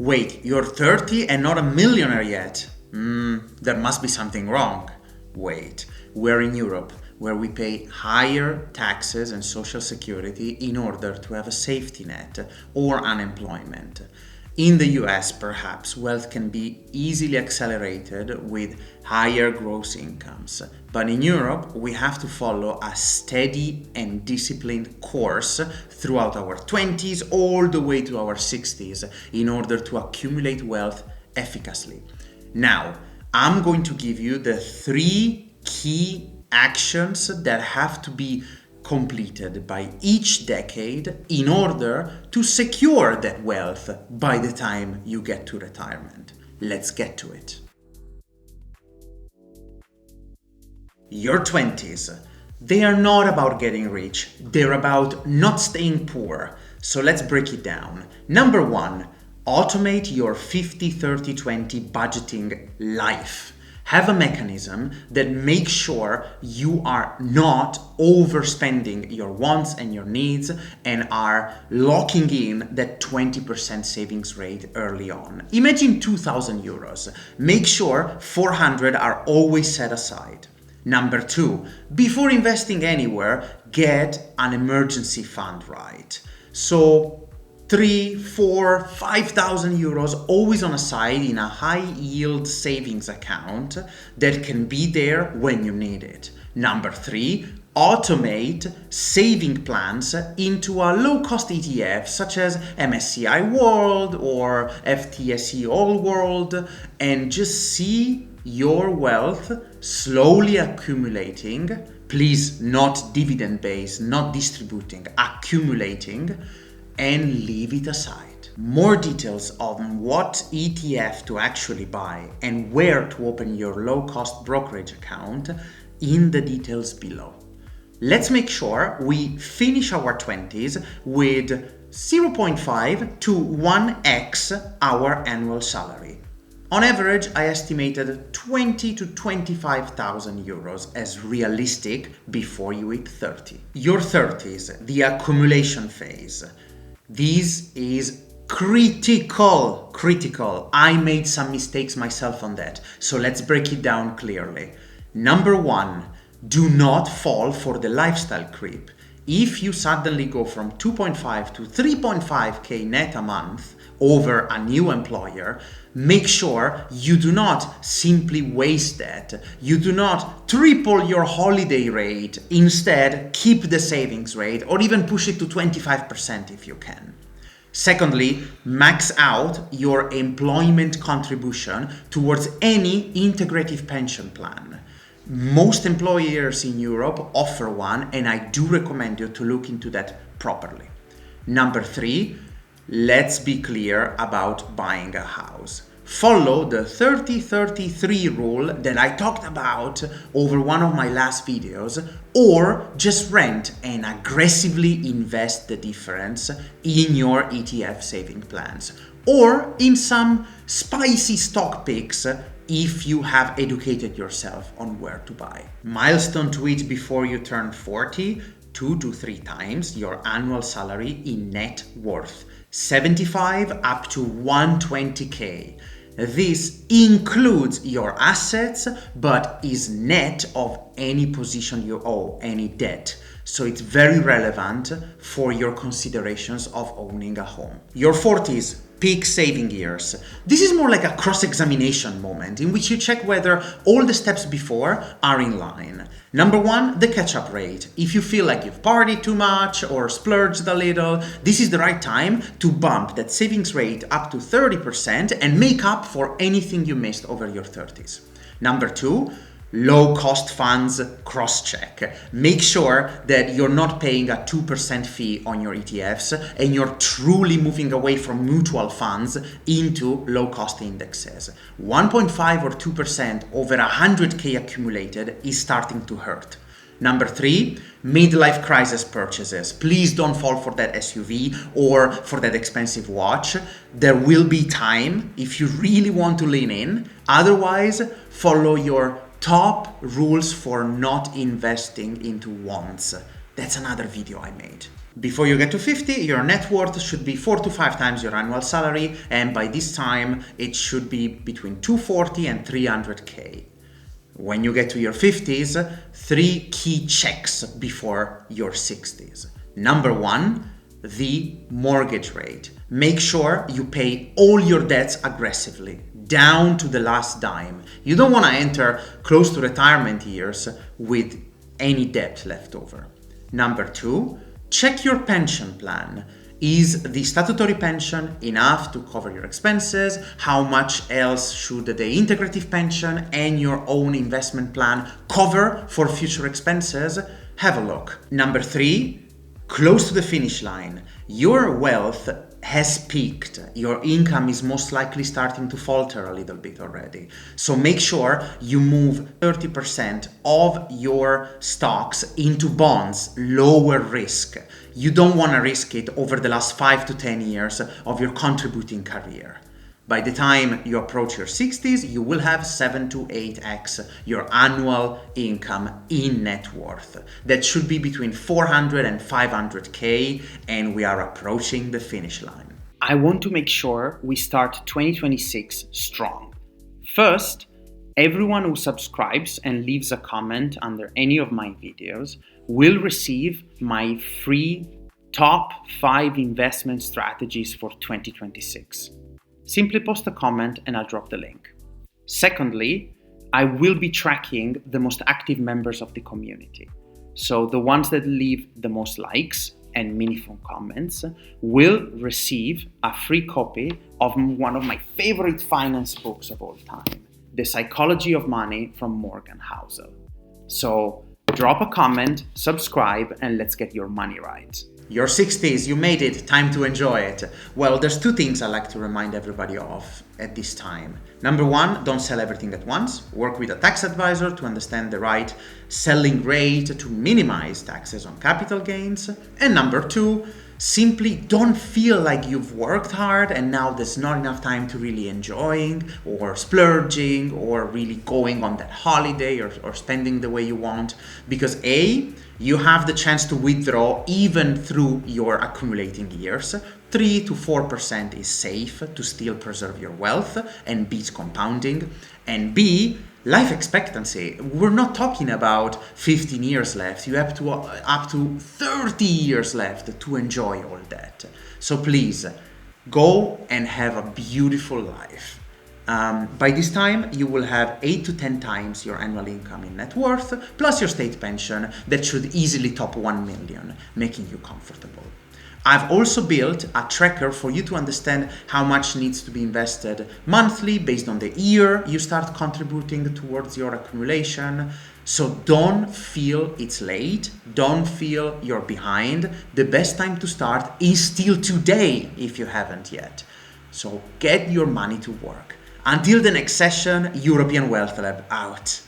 Wait, you're 30 and not a millionaire yet? There must be something wrong. Wait, we're in Europe, where we pay higher taxes and social security in order to have a safety net or unemployment. In the US, perhaps, wealth can be easily accelerated with higher gross incomes. But in Europe, we have to follow a steady and disciplined course throughout our 20s all the way to our 60s in order to accumulate wealth efficaciously. Now, I'm going to give you the 3 key actions that have to be completed by each decade in order to secure that wealth by the time you get to retirement. Let's get to it. Your 20s. They are not about getting rich, they're about not staying poor. So let's break it down. Number 1, automate your 50-30-20 budgeting life. Have a mechanism that makes sure you are not overspending your wants and your needs and are locking in that 20% savings rate early on. Imagine 2,000 euros. Make sure 400 are always set aside. Number 2, before investing anywhere, get an emergency fund right. So 3, 4, 5,000 euros always on a side in a high yield savings account that can be there when you need it. Number 3, automate saving plans into a low-cost ETF such as MSCI World or FTSE All World and just see your wealth slowly accumulating. Please, not dividend-based, not distributing, accumulating, and leave it aside. More details on what ETF to actually buy and where to open your low-cost brokerage account in the details below. Let's make sure we finish our 20s with 0.5 to 1x our annual salary. On average, I estimated 20 to 25,000 euros as realistic before you hit 30. Your 30s, the accumulation phase. This is critical. I made some mistakes myself on that, so let's break it down clearly. Number 1, do not fall for the lifestyle creep. If you suddenly go from 2.5 to 3.5k net a month over a new employer, make sure you do not simply waste that. You do not triple your holiday rate. Instead, keep the savings rate or even push it to 25% if you can. Secondly, max out your employment contribution towards any integrative pension plan. Most employers in Europe offer one, and I do recommend you to look into that properly. Number 3, let's be clear about buying a house. Follow the 30-33 rule that I talked about over one of my last videos, or just rent and aggressively invest the difference in your ETF saving plans, or in some spicy stock picks if you have educated yourself on where to buy. Milestone to it before you turn 40, 2 to 3 times your annual salary in net worth, 75 up to 120k. This includes your assets, but is net of any position you owe, any debt. So it's very relevant for your considerations of owning a home. Your 40s, peak saving years. This is more like a cross-examination moment in which you check whether all the steps before are in line. Number 1, the catch-up rate. If you feel like you've partied too much or splurged a little, this is the right time to bump that savings rate up to 30% and make up for anything you missed over your 30s. Number 2, low-cost funds cross-check. Make sure that you're not paying a 2% fee on your ETFs and you're truly moving away from mutual funds into low-cost indexes. 1.5 or 2% over 100k accumulated is starting to hurt. Number 3, midlife crisis purchases. Please don't fall for that SUV or for that expensive watch. There will be time if you really want to lean in. Otherwise, follow your top rules for not investing into wants. That's another video I made. Before you get to 50, your net worth should be 4 to 5 times your annual salary, and by this time, it should be between 240 and 300k. When you get to your 50s, 3 key checks before your 60s. Number 1, the mortgage rate. Make sure you pay all your debts aggressively, down to the last dime. You don't want to enter close to retirement years with any debt left over. Number 2, check your pension plan. Is the statutory pension enough to cover your expenses? How much else should the integrative pension and your own investment plan cover for future expenses? Have a look. Number 3, close to the finish line. Your wealth has peaked. Your income is most likely starting to falter a little bit already. So make sure you move 30% of your stocks into bonds, lower risk. You don't want to risk it over the last 5 to 10 years of your contributing career. By the time you approach your 60s, you will have 7 to 8x your annual income in net worth. That should be between 400 and 500k, and we are approaching the finish line. I want to make sure we start 2026 strong. First, everyone who subscribes and leaves a comment under any of my videos will receive my free top 5 investment strategies for 2026. Simply post a comment and I'll drop the link. Secondly, I will be tracking the most active members of the community. So the ones that leave the most likes and meaningful comments will receive a free copy of one of my favorite finance books of all time, The Psychology of Money from Morgan Housel. So drop a comment, subscribe, and let's get your money right. Your 60s, you made it, time to enjoy it. Well, there's 2 things I like to remind everybody of at this time. Number 1, don't sell everything at once. Work with a tax advisor to understand the right selling rate to minimize taxes on capital gains. And number 2, simply don't feel like you've worked hard and now there's not enough time to really enjoying or splurging or really going on that holiday or spending the way you want. Because A, you have the chance to withdraw even through your accumulating years. 3 to 4% is safe to still preserve your wealth and beat compounding. And B, life expectancy. We're not talking about 15 years left. You have to up to 30 years left to enjoy all that. So please, go and have a beautiful life. By this time, you will have 8 to 10 times your annual income in net worth, plus your state pension that should easily top 1 million, making you comfortable. I've also built a tracker for you to understand how much needs to be invested monthly based on the year you start contributing towards your accumulation. So don't feel it's late. Don't feel you're behind. The best time to start is still today if you haven't yet. So get your money to work. Until the next session, European Wealth Lab out.